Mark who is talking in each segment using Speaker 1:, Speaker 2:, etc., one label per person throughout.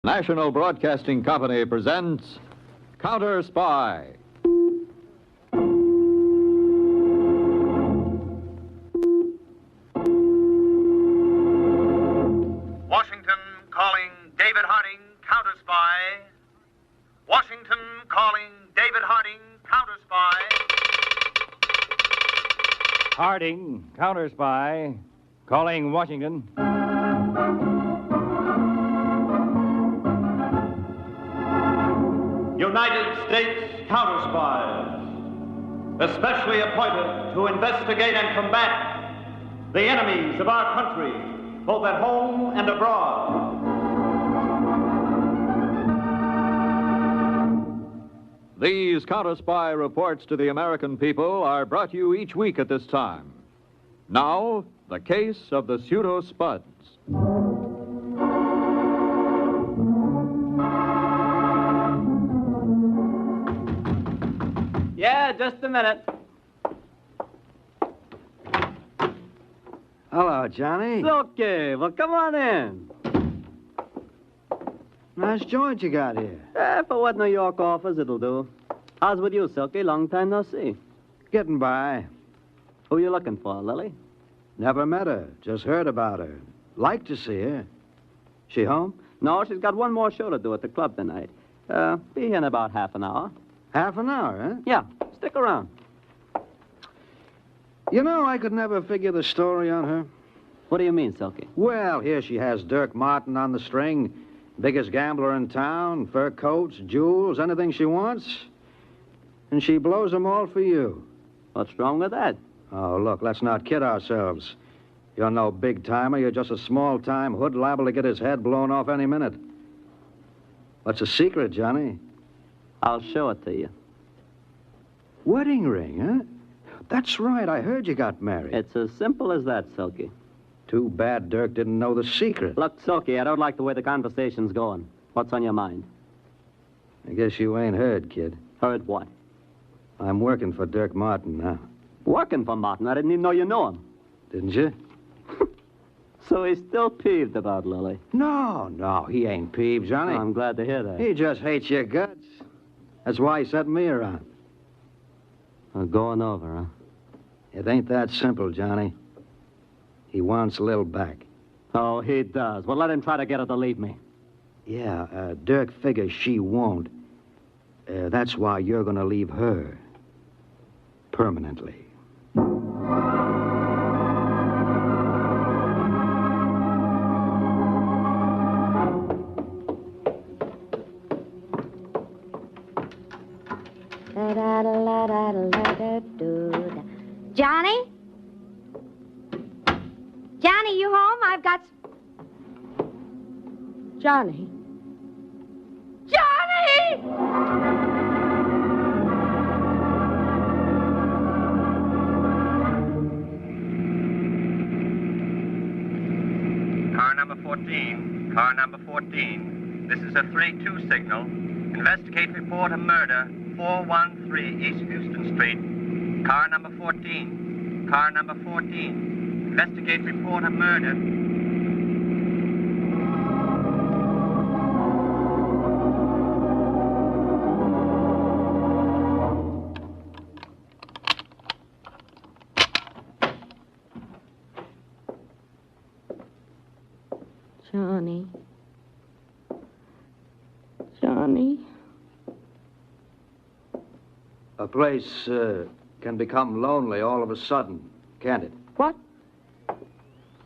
Speaker 1: National Broadcasting Company presents CounterSpy.
Speaker 2: Washington calling David Harding, CounterSpy. Washington calling David Harding, CounterSpy.
Speaker 3: Harding, CounterSpy, calling Washington.
Speaker 2: United States counterspies, especially appointed to investigate and combat the enemies of our country, both at home and abroad.
Speaker 1: These CounterSpy reports to the American people are brought to you each week at this time. Now, the case of the pseudo-spuds.
Speaker 4: Yeah, just a minute.
Speaker 5: Hello, Johnny.
Speaker 4: It's okay. Well, come on in.
Speaker 5: Nice joint you got here.
Speaker 4: For what New York offers, it'll do. How's with you, Silky? Long time no see.
Speaker 5: Getting by.
Speaker 4: Who you looking for, Lily?
Speaker 5: Never met her. Just heard about her. Like to see her. She home?
Speaker 4: No, she's got one more show to do at the club tonight. Be here in about half an hour.
Speaker 5: Half an hour, huh?
Speaker 4: Yeah, stick around.
Speaker 5: You know, I could never figure the story on her.
Speaker 4: What do you mean, Silky?
Speaker 5: Well, here she has Dirk Martin on the string. Biggest gambler in town. Fur coats, jewels, anything she wants. And she blows them all for you.
Speaker 4: What's wrong with that?
Speaker 5: Oh, look, let's not kid ourselves. You're no big-timer. You're just a small-time hood liable to get his head blown off any minute. What's the secret, Johnny?
Speaker 4: I'll show it to you.
Speaker 5: Wedding ring, huh? That's right. I heard you got married.
Speaker 4: It's as simple as that, Silky.
Speaker 5: Too bad Dirk didn't know the secret.
Speaker 4: Look, Silky, I don't like the way the conversation's going. What's on your mind?
Speaker 5: I guess you ain't heard, kid.
Speaker 4: Heard what?
Speaker 5: I'm working for Dirk Martin now.
Speaker 4: Working for Martin? I didn't even know you knew him.
Speaker 5: Didn't you?
Speaker 4: So he's still peeved about Lily.
Speaker 5: No, he ain't peeved, Johnny.
Speaker 4: Oh, I'm glad to hear that.
Speaker 5: He just hates your guts. That's why he sent me around.
Speaker 4: We're going over, huh?
Speaker 5: It ain't that simple, Johnny. He wants Lil back.
Speaker 4: Oh, he does. Well, let him try to get her to leave me.
Speaker 5: Yeah, Dirk figures she won't. That's why you're going to leave her. Permanently.
Speaker 6: Johnny? Johnny, you home? I've got... Johnny? Johnny!
Speaker 2: Car number 14. Car number 14. This is a 3-2 signal. Investigate report a murder. 413 East Houston Street. Car number 14. Car number 14. Investigate report a murder.
Speaker 6: Johnny. Johnny.
Speaker 5: A place can become lonely all of a sudden, can't it?
Speaker 6: What?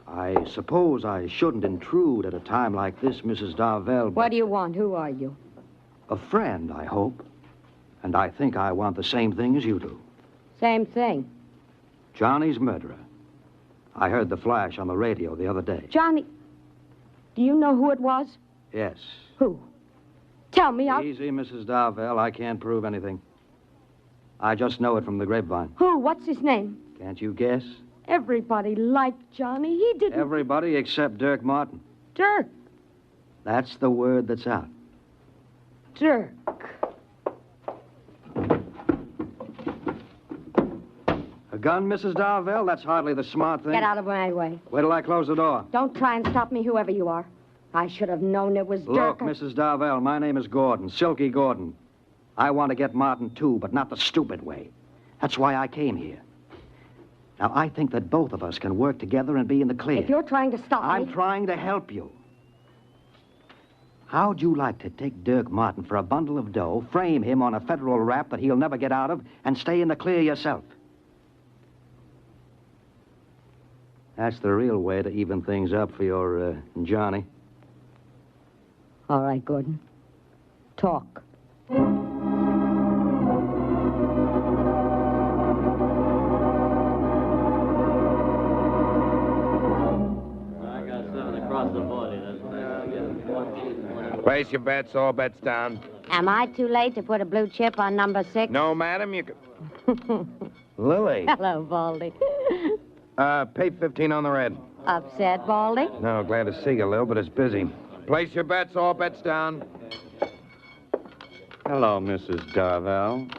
Speaker 5: I suppose I shouldn't intrude at a time like this, Mrs. Darvell, but...
Speaker 6: What do you want? Who are you?
Speaker 5: A friend, I hope. And I think I want the same thing as you do.
Speaker 6: Same thing.
Speaker 5: Johnny's murderer. I heard the flash on the radio the other day.
Speaker 6: Johnny. Do you know who it was?
Speaker 5: Yes.
Speaker 6: Who? Tell me.
Speaker 5: Easy, Mrs. Darvell. I can't prove anything. I just know it from the grapevine.
Speaker 6: Who? What's his name?
Speaker 5: Can't you guess?
Speaker 6: Everybody liked Johnny. He didn't...
Speaker 5: Everybody except Dirk Martin.
Speaker 6: Dirk.
Speaker 5: That's the word that's out.
Speaker 6: Dirk.
Speaker 5: A gun, Mrs. Darvell? That's hardly the smart thing.
Speaker 6: Get out of my way.
Speaker 5: Wait till I close the door.
Speaker 6: Don't try and stop me, whoever you are. I should have known it was
Speaker 5: Look,
Speaker 6: Dirk.
Speaker 5: Mrs. Darvell, my name is Gordon, Silky Gordon. I want to get Martin, too, but not the stupid way. That's why I came here. Now, I think that both of us can work together and be in the clear.
Speaker 6: If you're trying to stop me...
Speaker 5: I'm trying to help you. How'd you like to take Dirk Martin for a bundle of dough, frame him on a federal rap that he'll never get out of, and stay in the clear yourself? That's the real way to even things up for your, Johnny.
Speaker 6: All right, Gordon. Talk.
Speaker 4: I got 7 across the body. That's what I get.
Speaker 7: Place your bets, all bets down.
Speaker 8: Am I too late to put a blue chip on number 6?
Speaker 7: No, madam, you can... Lily.
Speaker 8: Hello, Baldy.
Speaker 7: Pay 15 on the red.
Speaker 8: Upset, Baldy?
Speaker 7: No, glad to see you, Lil, but it's busy. Place your bets, all bets down.
Speaker 4: Hello, Mrs. Darvell.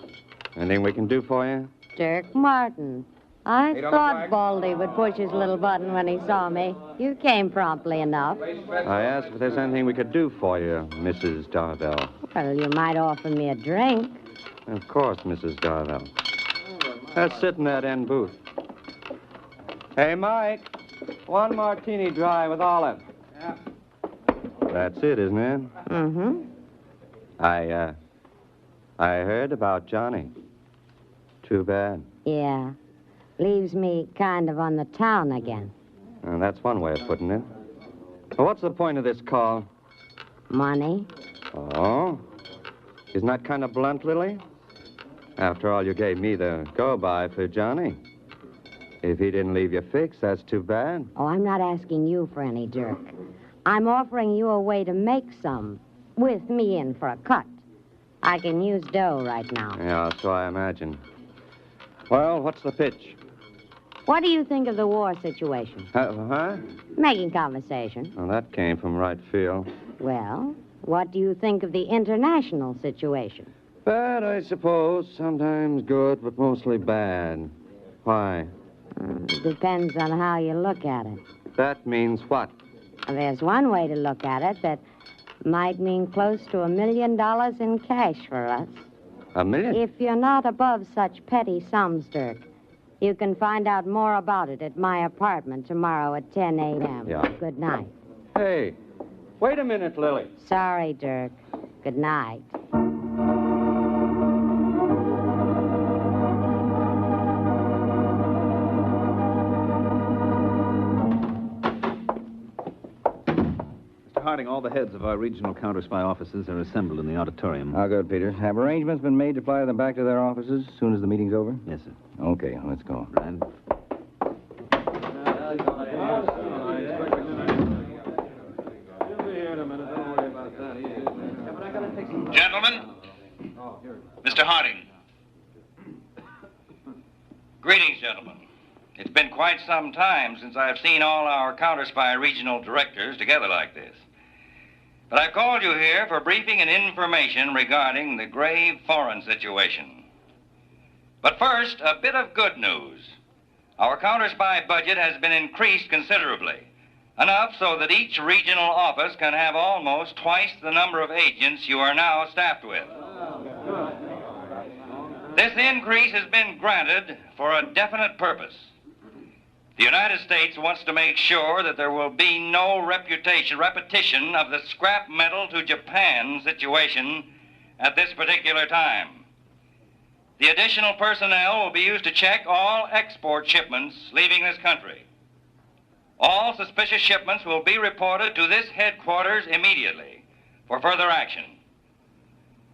Speaker 4: Anything we can do for you?
Speaker 8: Dirk Martin. I
Speaker 7: $8
Speaker 8: thought
Speaker 7: flag.
Speaker 8: Baldy would push his little button when he saw me. You came promptly enough.
Speaker 4: I asked if there's anything we could do for you, Mrs. Darvell.
Speaker 8: Well, you might offer me a drink.
Speaker 4: Of course, Mrs. Darvell. Let's sit in that end booth. Hey, Mike. 1 martini dry with olive. Yeah. That's it, isn't it?
Speaker 8: Mm-hmm.
Speaker 4: I heard about Johnny. Too bad.
Speaker 8: Yeah. Leaves me kind of on the town again.
Speaker 4: That's one way of putting it. Well, what's the point of this call?
Speaker 8: Money?
Speaker 4: Oh? Isn't that kind of blunt, Lily? After all, you gave me the go-by for Johnny. If he didn't leave you fixed, that's too bad.
Speaker 8: Oh, I'm not asking you for any, Dirk. I'm offering you a way to make some, with me in for a cut. I can use dough right now.
Speaker 4: Yeah, so I imagine. Well, what's the pitch?
Speaker 8: What do you think of the war situation?
Speaker 4: Huh?
Speaker 8: Making conversation.
Speaker 4: Well, that came from right field.
Speaker 8: Well, what do you think of the international situation?
Speaker 4: Bad, I suppose. Sometimes good, but mostly bad. Why?
Speaker 8: Depends on how you look at it.
Speaker 4: That means what?
Speaker 8: There's one way to look at it that might mean close to $1 million in cash for us.
Speaker 4: $1 million?
Speaker 8: If you're not above such petty sums, Dirk, you can find out more about it at my apartment tomorrow at 10 a.m.
Speaker 4: Yeah.
Speaker 8: Good night.
Speaker 4: Hey, wait a minute, Lily.
Speaker 8: Sorry, Dirk. Good night.
Speaker 9: Harding, all the heads of our regional CounterSpy offices are assembled in the auditorium.
Speaker 3: How good, Peter. Have arrangements been made to fly them back to their offices as soon as the meeting's over?
Speaker 9: Yes, sir.
Speaker 3: Okay, let's go.
Speaker 9: Right.
Speaker 2: Gentlemen, Mr. Harding. Greetings, gentlemen. It's been quite some time since I've seen all our CounterSpy regional directors together like this. But I've called you here for briefing and information regarding the grave foreign situation. But first, a bit of good news. Our CounterSpy budget has been increased considerably, enough so that each regional office can have almost twice the number of agents you are now staffed with. This increase has been granted for a definite purpose. The United States wants to make sure that there will be no repetition of the scrap metal to Japan situation at this particular time. The additional personnel will be used to check all export shipments leaving this country. All suspicious shipments will be reported to this headquarters immediately for further action.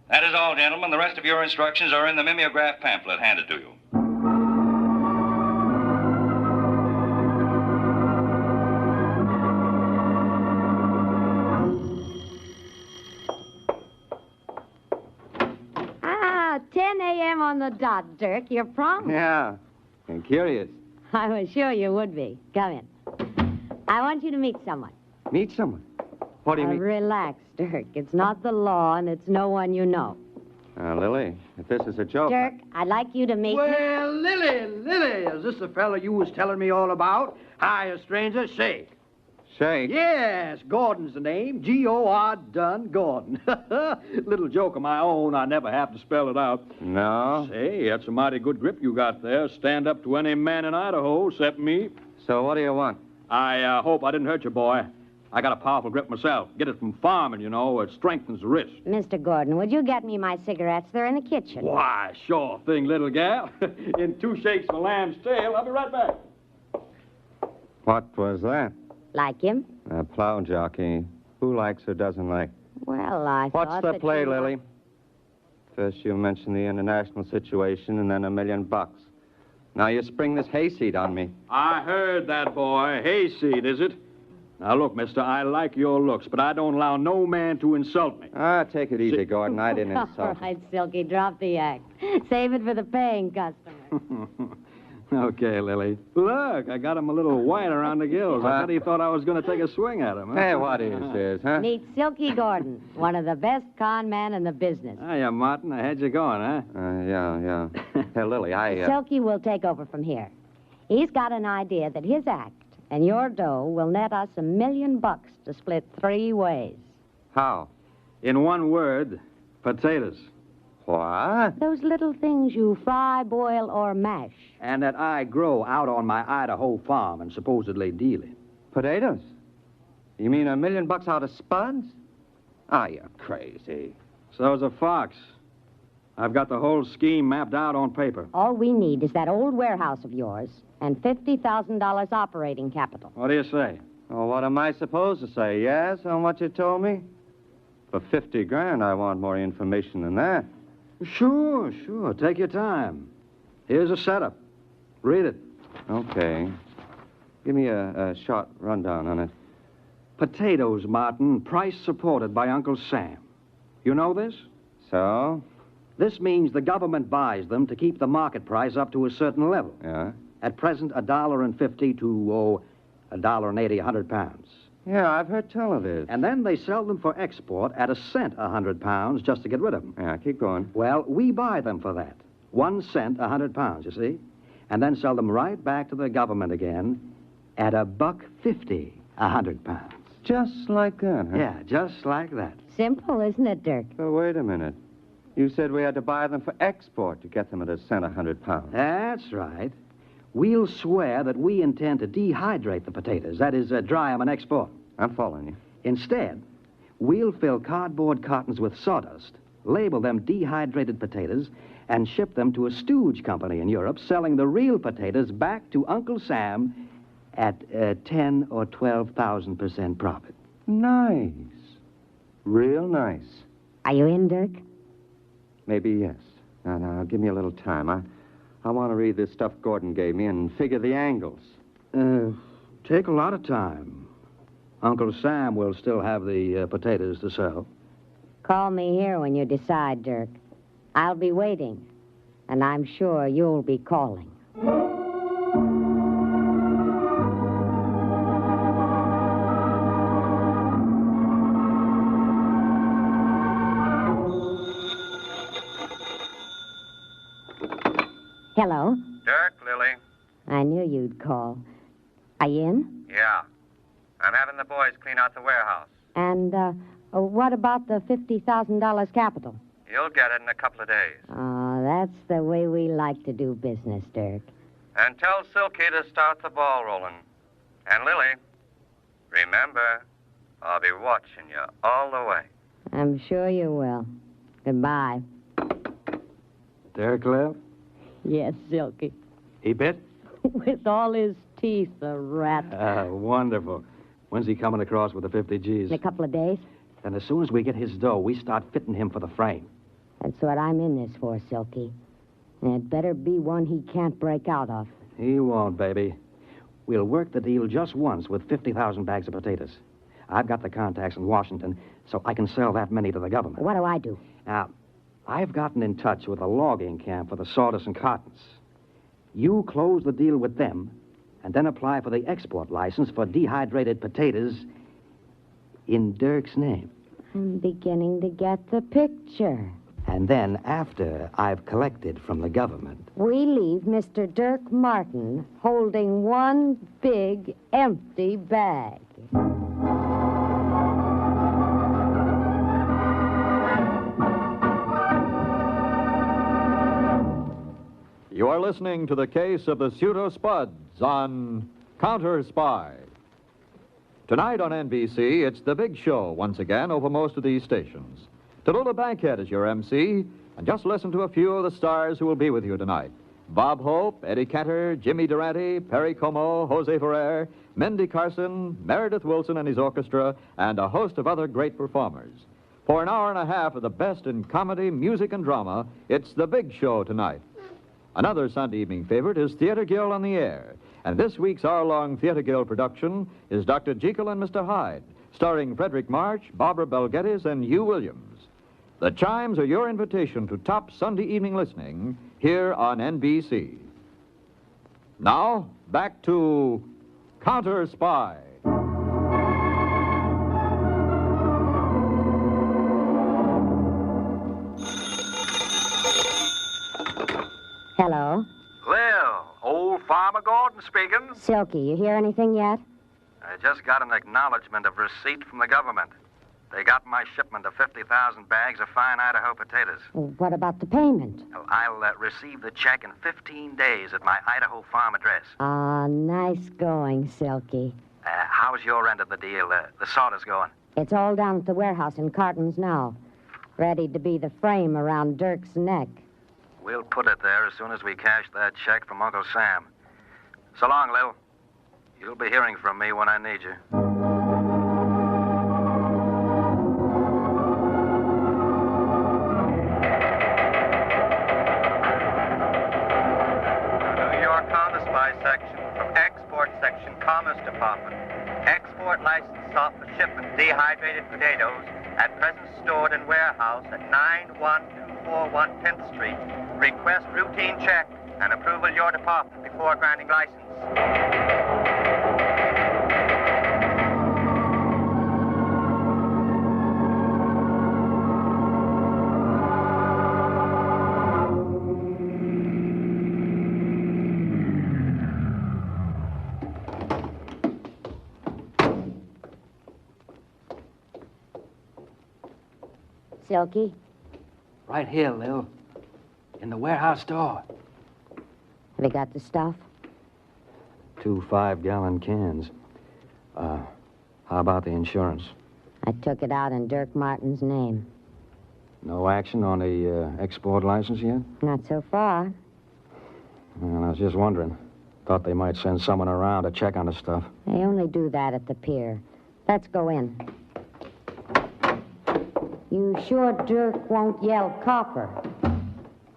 Speaker 2: That is all, gentlemen. The rest of your instructions are in the mimeograph pamphlet handed to you.
Speaker 8: Ah, 10 a.m. on the dot, Dirk. You're prompt.
Speaker 4: Yeah. I'm curious.
Speaker 8: I was sure you would be. Come in. I want you to meet someone.
Speaker 4: Meet someone. What do you mean?
Speaker 8: Relax, Dirk. It's not the law, and it's no one you know.
Speaker 4: Lily, if this is a joke...
Speaker 8: Dirk, I'd like you to meet...
Speaker 5: Well, Lily, is this the fella you was telling me all about? Hi, a stranger. Say,
Speaker 4: Shake.
Speaker 5: Yes, Gordon's the name. Gordon Gordon. Little joke of my own. I never have to spell it out.
Speaker 4: No?
Speaker 5: Say, that's a mighty good grip you got there. Stand up to any man in Idaho, except me.
Speaker 4: So what do you want?
Speaker 5: I hope I didn't hurt you, boy. I got a powerful grip myself. Get it from farming, you know. It strengthens the wrist.
Speaker 8: Mr. Gordon, would you get me my cigarettes? They're in the kitchen.
Speaker 5: Why, sure thing, little gal. In 2 shakes of a lamb's tail. I'll be right back.
Speaker 4: What was that?
Speaker 8: Like him?
Speaker 4: A plow jockey. Who likes or doesn't like?
Speaker 8: Well, I
Speaker 4: What's
Speaker 8: thought
Speaker 4: the
Speaker 8: that
Speaker 4: play,
Speaker 8: you-
Speaker 4: Lily? First you mention the international situation and then $1 million. Now you spring this hayseed on me.
Speaker 5: I heard that, boy. Hayseed, is it? Now, look, mister, I like your looks, but I don't allow no man to insult me.
Speaker 4: Take it easy, Gordon. I didn't insult
Speaker 8: All right, Silky, drop the act. Save it for the paying customer.
Speaker 5: Okay, Lily. Look, I got him a little white around the gills. I thought he thought I was going to take a swing at him. Huh?
Speaker 4: Hey, what is this, huh?
Speaker 8: Meet Silky Gordon, one of the best con men in the business.
Speaker 5: Hiya, Martin. I had you going, huh?
Speaker 4: Yeah. Hey, Lily,
Speaker 8: Silky will take over from here. He's got an idea that his act and your dough will net us $1 million to split 3 ways.
Speaker 4: How?
Speaker 5: In one word, potatoes.
Speaker 4: What?
Speaker 8: Those little things you fry, boil, or mash.
Speaker 5: And that I grow out on my Idaho farm and supposedly deal in.
Speaker 4: Potatoes? You mean $1 million out of spuds? You're crazy.
Speaker 5: So's a fox. I've got the whole scheme mapped out on paper.
Speaker 8: All we need is that old warehouse of yours and $50,000 operating capital.
Speaker 5: What do you say?
Speaker 4: Well, what am I supposed to say? Yes on what you told me? For $50,000, I want more information than that.
Speaker 5: Sure. Take your time. Here's a setup. Read it.
Speaker 4: Okay. Give me a short rundown on it.
Speaker 5: Potatoes, Martin, price supported by Uncle Sam. You know this?
Speaker 4: So?
Speaker 5: This means the government buys them to keep the market price up to a certain level.
Speaker 4: Yeah?
Speaker 5: At present, $1.50 to, $1.80 a 100 pounds.
Speaker 4: Yeah, I've heard tell of this.
Speaker 5: And then they sell them for export at $0.01 a 100 pounds just to get rid of them.
Speaker 4: Yeah, keep going.
Speaker 5: Well, we buy them for that. 1 cent a 100 pounds, you see? And then sell them right back to the government again at $1.50 a 100 pounds.
Speaker 4: Just like that, huh?
Speaker 5: Yeah, just like that.
Speaker 8: Simple, isn't it, Dirk?
Speaker 4: So wait a minute. You said we had to buy them for export to get them at $0.01 a 100 pounds.
Speaker 5: That's right. We'll swear that we intend to dehydrate the potatoes. That is, dry them and export.
Speaker 4: I'm following you.
Speaker 5: Instead, we'll fill cardboard cartons with sawdust, label them dehydrated potatoes, and ship them to a stooge company in Europe, selling the real potatoes back to Uncle Sam at 10 or 12,000% profit.
Speaker 4: Nice. Real nice.
Speaker 8: Are you in, Dirk?
Speaker 4: Maybe yes. Now, give me a little time. I want to read this stuff Gordon gave me and figure the angles.
Speaker 5: Take a lot of time. Uncle Sam will still have the potatoes to sell.
Speaker 8: Call me here when you decide, Dirk. I'll be waiting, and I'm sure you'll be calling. Hello.
Speaker 2: Dirk, Lily.
Speaker 8: I knew you'd call. Are you in?
Speaker 2: Yeah. I'm having the boys clean out the warehouse.
Speaker 8: And, what about the $50,000 capital?
Speaker 2: You'll get it in a couple of days.
Speaker 8: Oh, that's the way we like to do business, Dirk.
Speaker 2: And tell Silky to start the ball rolling. And Lily, remember, I'll be watching you all the way.
Speaker 8: I'm sure you will. Goodbye.
Speaker 5: Derek left?
Speaker 8: Yes, Silky.
Speaker 5: He bit?
Speaker 8: With all his teeth, the rat.
Speaker 5: Wonderful. When's he coming across with the 50 G's?
Speaker 8: In a couple of days.
Speaker 5: Then as soon as we get his dough, we start fitting him for the frame.
Speaker 8: That's what I'm in this for, Silky. And it better be one he can't break out of.
Speaker 5: He won't, baby. We'll work the deal just once with 50,000 bags of potatoes. I've got the contacts in Washington, so I can sell that many to the government.
Speaker 8: What do I do?
Speaker 5: Now, I've gotten in touch with a logging camp for the sawdust and cottons. You close the deal with them, and then apply for the export license for dehydrated potatoes in Dirk's name.
Speaker 8: I'm beginning to get the picture.
Speaker 5: And then, after I've collected from the government,
Speaker 8: We leave Mr. Dirk Martin holding one big empty bag.
Speaker 1: You are listening to the case of the pseudo-spuds on CounterSpy. Tonight on NBC, it's the big show once again over most of these stations. Tallulah Bankhead is your MC, and just listen to a few of the stars who will be with you tonight. Bob Hope, Eddie Cantor, Jimmy Durante, Perry Como, Jose Ferrer, Mendy Carson, Meredith Wilson and his orchestra, and a host of other great performers. For an hour and a half of the best in comedy, music, and drama, it's the big show tonight. Another Sunday evening favorite is Theater Guild on the Air. And this week's hour-long Theater Guild production is Dr. Jekyll and Mr. Hyde, starring Frederick March, Barbara Bel Geddes, and Hugh Williams. The chimes are your invitation to top Sunday evening listening here on NBC. Now, back to CounterSpy.
Speaker 8: Hello?
Speaker 2: Lil, old Farmer Gordon speaking.
Speaker 8: Silky, you hear anything yet?
Speaker 2: I just got an acknowledgement of receipt from the government. They got my shipment of 50,000 bags of fine Idaho potatoes.
Speaker 8: Well, what about the payment?
Speaker 2: Well, I'll receive the check in 15 days at my Idaho farm address.
Speaker 8: Ah, nice going, Silky.
Speaker 2: How's your end of the deal? The sawdust going?
Speaker 8: It's all down at the warehouse in cartons now. Ready to be the frame around Dirk's neck.
Speaker 2: We'll put it there as soon as we cash that check from Uncle Sam. So long, Lil. You'll be hearing from me when I need you. New York CounterSpy section from Export Section, Commerce Department. Export license sought for shipment dehydrated potatoes at present stored in warehouse at 91241 10th Street. Request routine check and approval your department before granting license.
Speaker 8: Silky?
Speaker 5: Right here, Lil. In the warehouse door.
Speaker 8: Have you got the stuff?
Speaker 5: 2 5-gallon cans. How about the insurance?
Speaker 8: I took it out in Dirk Martin's name.
Speaker 5: No action on the export license yet?
Speaker 8: Not so far.
Speaker 5: Well, I was just wondering. Thought they might send someone around to check on the stuff.
Speaker 8: They only do that at the pier. Let's go in. You sure Dirk won't yell copper?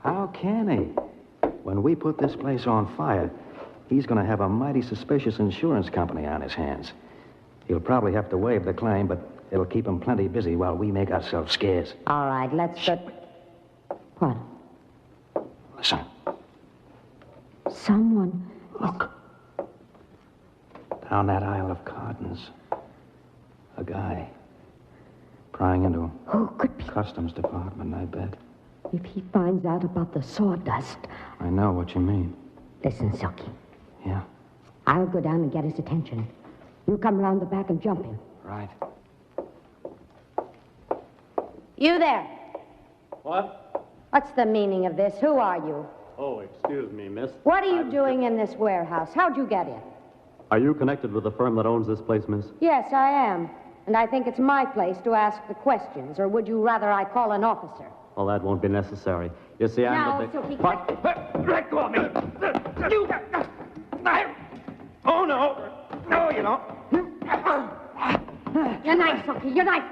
Speaker 5: How can he? When we put this place on fire, he's going to have a mighty suspicious insurance company on his hands. He'll probably have to waive the claim, but it'll keep him plenty busy while we make ourselves scarce.
Speaker 8: All right, let's go. What?
Speaker 5: Listen.
Speaker 8: Someone.
Speaker 5: Look. Down that aisle of cartons. A guy. Prying into
Speaker 8: Who could be?
Speaker 5: Customs Department, I bet.
Speaker 8: If he finds out about the sawdust.
Speaker 5: I know what you mean.
Speaker 8: Listen, Silky.
Speaker 5: Yeah?
Speaker 8: I'll go down and get his attention. You come around the back and jump him.
Speaker 5: Right.
Speaker 8: You there.
Speaker 10: What?
Speaker 8: What's the meaning of this? Who are you?
Speaker 10: Oh, excuse me, miss.
Speaker 8: What are you doing in this warehouse? How'd you get in?
Speaker 10: Are you connected with the firm that owns this place, miss?
Speaker 8: Yes, I am. And I think it's my place to ask the questions, or would you rather I call an officer?
Speaker 10: Well, that won't be necessary. You see, I'm
Speaker 8: Now,
Speaker 10: the...
Speaker 8: Silky,
Speaker 10: What?
Speaker 7: Let go of me! You... Oh, no. No, you don't.
Speaker 8: Your knife, Silky, your knife.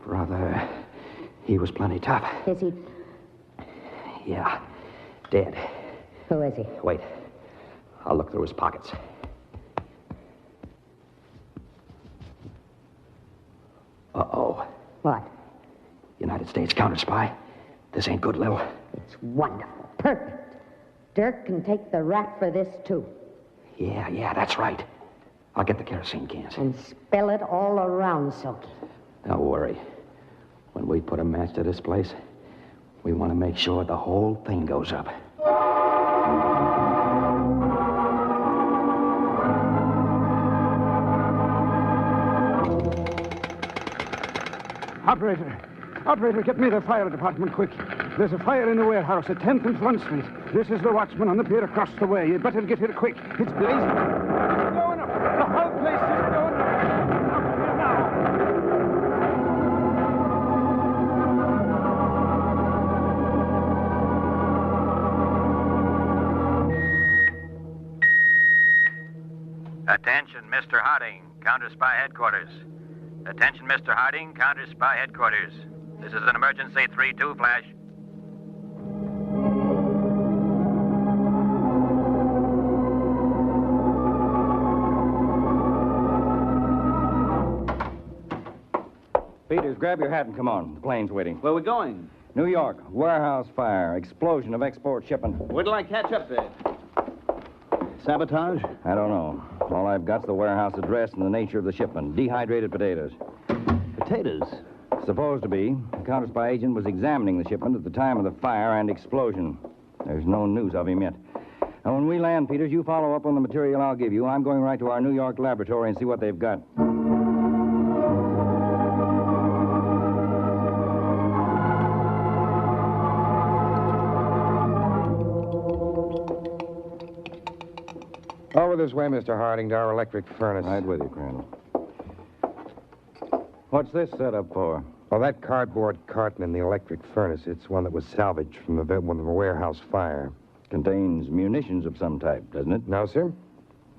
Speaker 5: Brother, he was plenty tough.
Speaker 8: Is he?
Speaker 5: Yeah, dead.
Speaker 8: Who is he?
Speaker 5: Wait. I'll look through his pockets. Uh-oh.
Speaker 8: What?
Speaker 5: United States CounterSpy. This ain't good, Lil.
Speaker 8: It's wonderful. Perfect. Dirk can take the rap for this, too.
Speaker 5: Yeah, that's right. I'll get the kerosene cans.
Speaker 8: And spill it all around, Silky.
Speaker 5: Don't worry. When we put a match to this place, we want to make sure the whole thing goes up.
Speaker 7: Operator.
Speaker 11: Operator, get me the fire department, quick. There's a fire in the warehouse at 10th and Front Street. This is the watchman on the pier across the way. You'd better get here quick. It's blazing. It's going up. The whole place is going up. Up here now.
Speaker 2: Attention, Mr. Harding, CounterSpy headquarters. Attention, Mr. Harding, CounterSpy headquarters. This is an emergency 3-2 flash.
Speaker 5: Peters, grab your hat and come on. The plane's waiting.
Speaker 9: Where are we going?
Speaker 5: New York, warehouse fire, explosion of export shipment.
Speaker 9: Where till I catch up, Dave? Sabotage?
Speaker 5: I don't know. All I've got's the warehouse address and the nature of the shipment. Dehydrated potatoes.
Speaker 9: Potatoes?
Speaker 5: Supposed to be. The CounterSpy agent was examining the shipment at the time of the fire and explosion. There's no news of him yet. Now, when we land, Peters, you follow up on the material I'll give you. I'm going right to our New York laboratory and see what they've got.
Speaker 7: Over this way, Mr. Harding, to our electric furnace.
Speaker 5: Right with you, Crandall. What's this set up for?
Speaker 7: Well, that cardboard carton in the electric furnace, it's one that was salvaged from the warehouse fire.
Speaker 5: Contains munitions of some type, doesn't it?
Speaker 7: No, sir.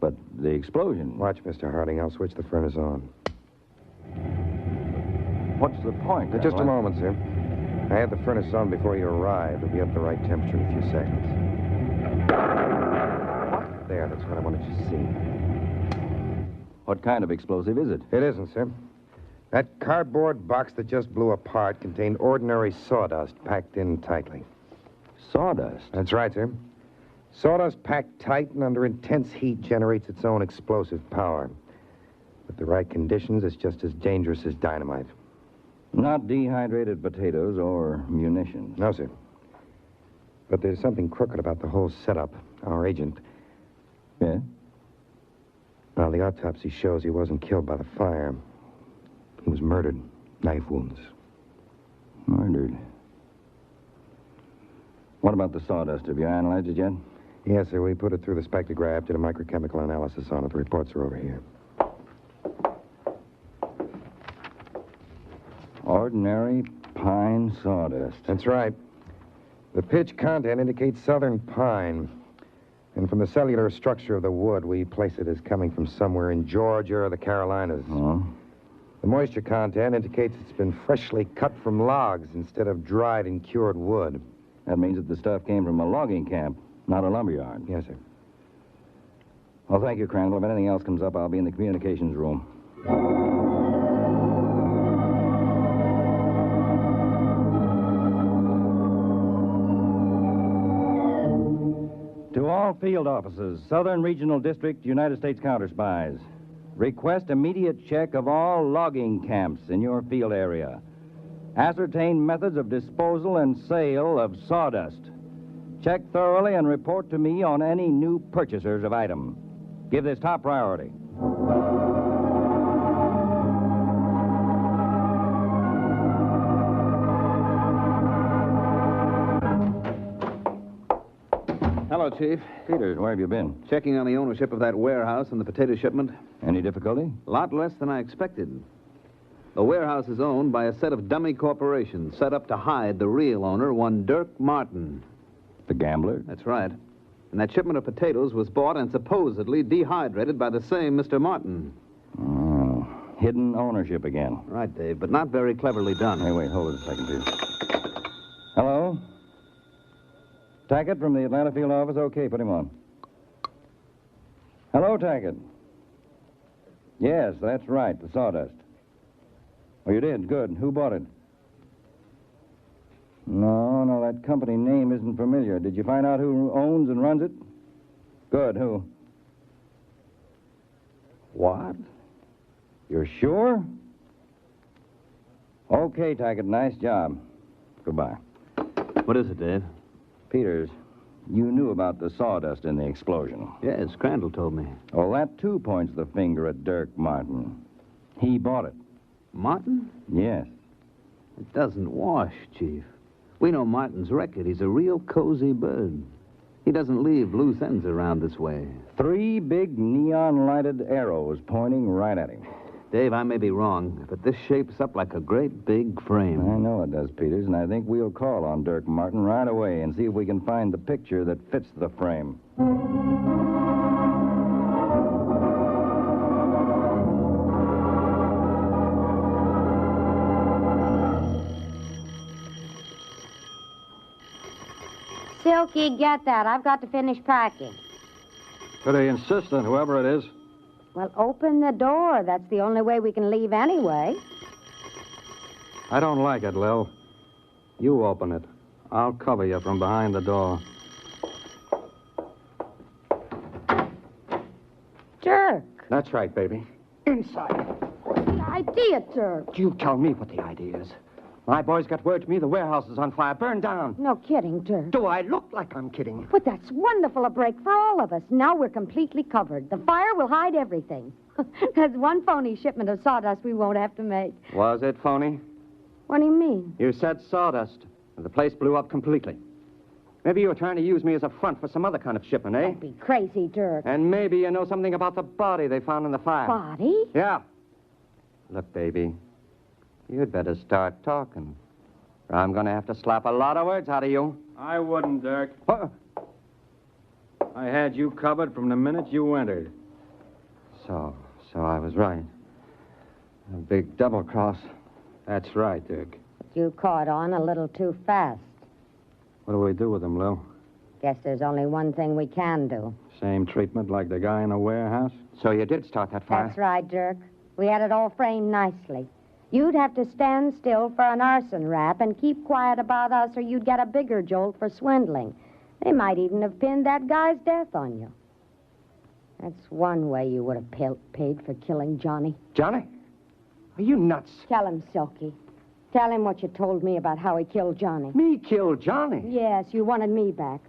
Speaker 5: But the explosion...
Speaker 7: Watch, Mr. Harding. I'll switch the furnace on.
Speaker 5: What's the point?
Speaker 7: Just a moment, sir. I had the furnace on before you arrived. It'll be up the right temperature in a few seconds. There, that's what I wanted you to see.
Speaker 5: What kind of explosive is it?
Speaker 7: It isn't, sir. That cardboard box that just blew apart contained ordinary sawdust packed in tightly.
Speaker 5: Sawdust?
Speaker 7: That's right, sir. Sawdust packed tight and under intense heat generates its own explosive power. With the right conditions, it's just as dangerous as dynamite.
Speaker 5: Not dehydrated potatoes or munitions.
Speaker 7: No, sir. But there's something crooked about the whole setup. Our agent...
Speaker 5: Yeah?
Speaker 7: Well, the autopsy shows he wasn't killed by the fire. He was murdered. Knife wounds.
Speaker 5: Murdered. What about the sawdust? Have you analyzed it yet?
Speaker 7: Yes, sir. We put it through the spectrograph, did a microchemical analysis on it. The reports are over here.
Speaker 5: Ordinary pine sawdust.
Speaker 7: That's right. The pitch content indicates southern pine. And from the cellular structure of the wood, we place it as coming from somewhere in Georgia or the Carolinas.
Speaker 5: Oh?
Speaker 7: The moisture content indicates it's been freshly cut from logs instead of dried and cured wood.
Speaker 5: That means that the stuff came from a logging camp, not a lumberyard.
Speaker 7: Yes, sir.
Speaker 5: Well, thank you, Crandall. If anything else comes up, I'll be in the communications room. To all field offices, Southern Regional District, United States CounterSpies. Request immediate check of all logging camps in your field area. Ascertain methods of disposal and sale of sawdust. Check thoroughly and report to me on any new purchasers of item. Give this top priority.
Speaker 9: Hello, Chief.
Speaker 5: Peters, where have you been?
Speaker 9: Checking on the ownership of that warehouse and the potato shipment.
Speaker 5: Any difficulty?
Speaker 9: A lot less than I expected. The warehouse is owned by a set of dummy corporations set up to hide the real owner, one Dirk Martin.
Speaker 5: The gambler?
Speaker 9: That's right. And that shipment of potatoes was bought and supposedly dehydrated by the same Mr. Martin.
Speaker 5: Oh, hidden ownership again.
Speaker 9: Right, Dave, but not very cleverly done.
Speaker 5: Hey, wait, hold it a second, please. Hello? Tackett from the Atlanta field office? Okay, put him on. Hello, Tackett. Yes, that's right, the sawdust. Oh, you did? Good. Who bought it? No, that company name isn't familiar. Did you find out who owns and runs it? Good, who? What? You're sure? Okay, Tackett, nice job. Goodbye.
Speaker 9: What is it, Dave?
Speaker 5: Peters, you knew about the sawdust in the explosion.
Speaker 9: Yes, Crandall told me.
Speaker 5: Well, that, too, points the finger at Dirk Martin. He bought it.
Speaker 9: Martin?
Speaker 5: Yes.
Speaker 9: It doesn't wash, Chief. We know Martin's record. He's a real cozy bird. He doesn't leave loose ends around this way.
Speaker 3: 3 big neon-lighted arrows pointing right at him.
Speaker 9: Dave, I may be wrong, but this shapes up like a great big frame.
Speaker 3: I know it does, Peters, and I think we'll call on Dirk Martin right away and see if we can find the picture that fits the frame.
Speaker 8: Silky, get that. I've got to finish packing.
Speaker 3: Pretty insistent, whoever it is.
Speaker 8: Well, open the door. That's the only way we can leave anyway.
Speaker 3: I don't like it, Lil. You open it. I'll cover you from behind the door.
Speaker 8: Dirk.
Speaker 5: That's right, baby. Inside.
Speaker 8: What's the idea, Dirk?
Speaker 5: You tell me what the idea is. My boys got word to me the warehouse is on fire, burned down.
Speaker 8: No kidding, Dirk.
Speaker 5: Do I look like I'm kidding?
Speaker 8: But that's wonderful, a break for all of us. Now we're completely covered. The fire will hide everything. There's one phony shipment of sawdust we won't have to make.
Speaker 5: Was it phony?
Speaker 8: What do you mean?
Speaker 5: You said sawdust, and the place blew up completely. Maybe you were trying to use me as a front for some other kind of shipment, eh?
Speaker 8: Don't be crazy, Dirk.
Speaker 5: And maybe you know something about the body they found in the fire.
Speaker 8: Body?
Speaker 5: Yeah. Look, baby, you'd better start talking. Or I'm going to have to slap a lot of words out of you.
Speaker 3: I wouldn't, Dirk. I had you covered from the minute you entered.
Speaker 5: So I was right. A big double cross.
Speaker 3: That's right, Dirk.
Speaker 8: You caught on a little too fast.
Speaker 3: What do we do with him, Lil?
Speaker 8: Guess there's only one thing we can do.
Speaker 3: Same treatment like the guy in the warehouse?
Speaker 5: So you did start that fire?
Speaker 8: That's right, Dirk. We had it all framed nicely. You'd have to stand still for an arson rap and keep quiet about us, or you'd get a bigger jolt for swindling. They might even have pinned that guy's death on you. That's one way you would have paid for killing Johnny.
Speaker 5: Johnny? Are you nuts?
Speaker 8: Tell him, Silky. Tell him what you told me about how he killed Johnny.
Speaker 5: Me kill Johnny?
Speaker 8: Yes, you wanted me back.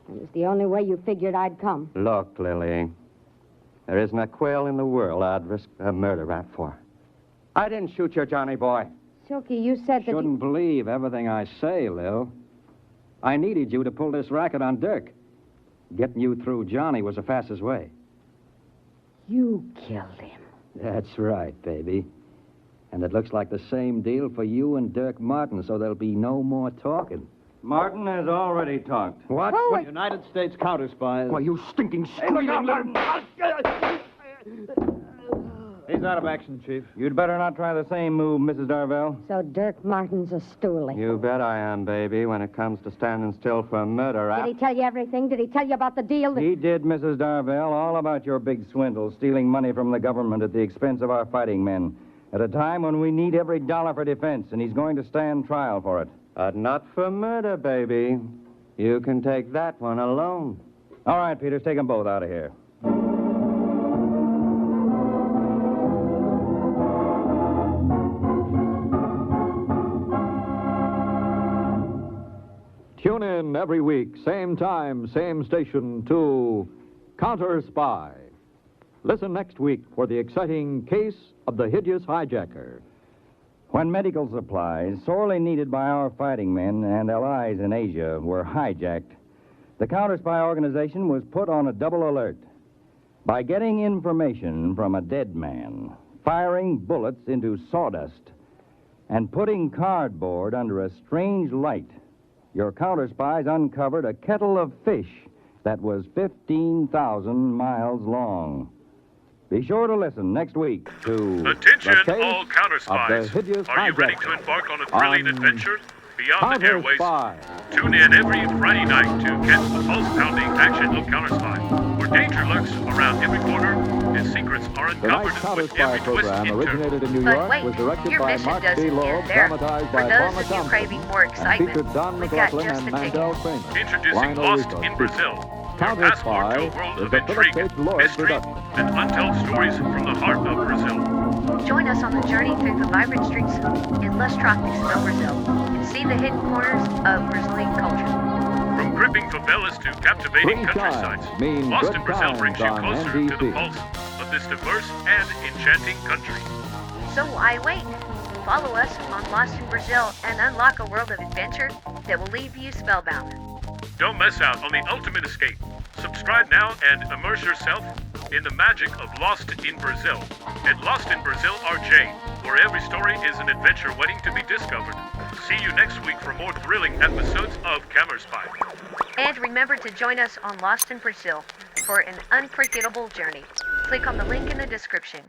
Speaker 8: It was the only way you figured I'd come.
Speaker 5: Look, Lily, there isn't a quail in the world I'd risk a murder rap for. I didn't shoot your Johnny boy.
Speaker 8: Silky, you said that
Speaker 3: Shouldn't believe everything I say, Lil. I needed you to pull this racket on Dirk. Getting you through Johnny was the fastest way.
Speaker 8: You killed him.
Speaker 3: That's right, baby. And it looks like the same deal for you and Dirk Martin, so there'll be no more talking. Martin has already talked.
Speaker 5: What?
Speaker 8: Oh,
Speaker 9: United States CounterSpy.
Speaker 5: Why, you stinking squealing little...
Speaker 9: He's out of action, Chief.
Speaker 3: You'd better not try the same move, Mrs. Darvell.
Speaker 8: So Dirk Martin's a stoolie.
Speaker 5: You bet I am, baby, when it comes to standing still for a murder rap.
Speaker 8: Did he tell you everything? Did he tell you about the deal?
Speaker 3: He did, Mrs. Darvell, all about your big swindle, stealing money from the government at the expense of our fighting men, at a time when we need every dollar for defense, and he's going to stand trial for it.
Speaker 5: But not for murder, baby. You can take that one alone.
Speaker 3: All right, Peters, take them both out of here.
Speaker 1: Tune in every week, same time, same station, to CounterSpy. Listen next week for the exciting case of the hideous hijacker.
Speaker 3: When medical supplies, sorely needed by our fighting men and allies in Asia, were hijacked, the CounterSpy organization was put on a double alert. By getting information from a dead man, firing bullets into sawdust, and putting cardboard under a strange light, your counterspies uncovered a kettle of fish that was 15,000 miles long. Be sure to listen next week to
Speaker 12: Attention,
Speaker 1: the case
Speaker 12: all counterspies.
Speaker 1: of the hideous
Speaker 12: Are you ready to
Speaker 1: hijacker
Speaker 12: embark on a thrilling
Speaker 1: on
Speaker 12: adventure beyond the airways?
Speaker 1: CounterSpy.
Speaker 12: Tune in every Friday night to catch the pulse-pounding action of CounterSpy, where danger lurks around every corner and secrets are
Speaker 1: Tonight's
Speaker 12: uncovered with every
Speaker 1: CounterSpy
Speaker 12: twist
Speaker 1: program
Speaker 12: and turn.
Speaker 1: originated in New
Speaker 13: But
Speaker 1: York,
Speaker 13: wait,
Speaker 1: was directed
Speaker 13: your
Speaker 1: by
Speaker 13: mission
Speaker 1: Mark
Speaker 13: doesn't
Speaker 1: D. Loeb,
Speaker 13: end there.
Speaker 1: dramatized
Speaker 13: For
Speaker 1: by
Speaker 13: those
Speaker 1: Palmer
Speaker 13: of you
Speaker 1: Thompson,
Speaker 13: craving more
Speaker 1: and
Speaker 13: excitement,
Speaker 1: featured Don
Speaker 13: we've got
Speaker 1: McLaughlin
Speaker 13: just
Speaker 1: and
Speaker 13: the
Speaker 1: Mandel
Speaker 13: ticket.
Speaker 1: Kramer.
Speaker 12: Introducing
Speaker 1: Lionel
Speaker 12: Lost
Speaker 1: Rico
Speaker 12: in
Speaker 1: speaks.
Speaker 12: Brazil, your passport to a world
Speaker 1: CounterSpy
Speaker 12: of
Speaker 1: is a Philip
Speaker 12: intrigue,
Speaker 1: H. Lloyd
Speaker 12: mystery,
Speaker 1: production.
Speaker 12: and untold stories from the heart of Brazil.
Speaker 13: Join us on the journey through the vibrant streets and lush tropics of Brazil and see the hidden corners of Brazilian culture.
Speaker 12: From gripping favelas to captivating
Speaker 1: Three
Speaker 12: countrysides,
Speaker 1: times mean
Speaker 12: Lost
Speaker 1: good
Speaker 12: in Brazil
Speaker 1: times
Speaker 12: brings you
Speaker 1: on
Speaker 12: closer to the
Speaker 1: NBC.
Speaker 12: pulse of this diverse and enchanting country.
Speaker 13: So why wait? Follow us on Lost in Brazil and unlock a world of adventure that will leave you spellbound.
Speaker 12: Don't miss out on the ultimate escape. Subscribe now and immerse yourself in the magic of Lost in Brazil at Lost in Brazil RJ, where every story is an adventure waiting to be discovered. See you next week for more thrilling episodes of CounterSpy.
Speaker 13: And remember to join us on Lost in Brazil for an unforgettable journey. Click on the link in the description.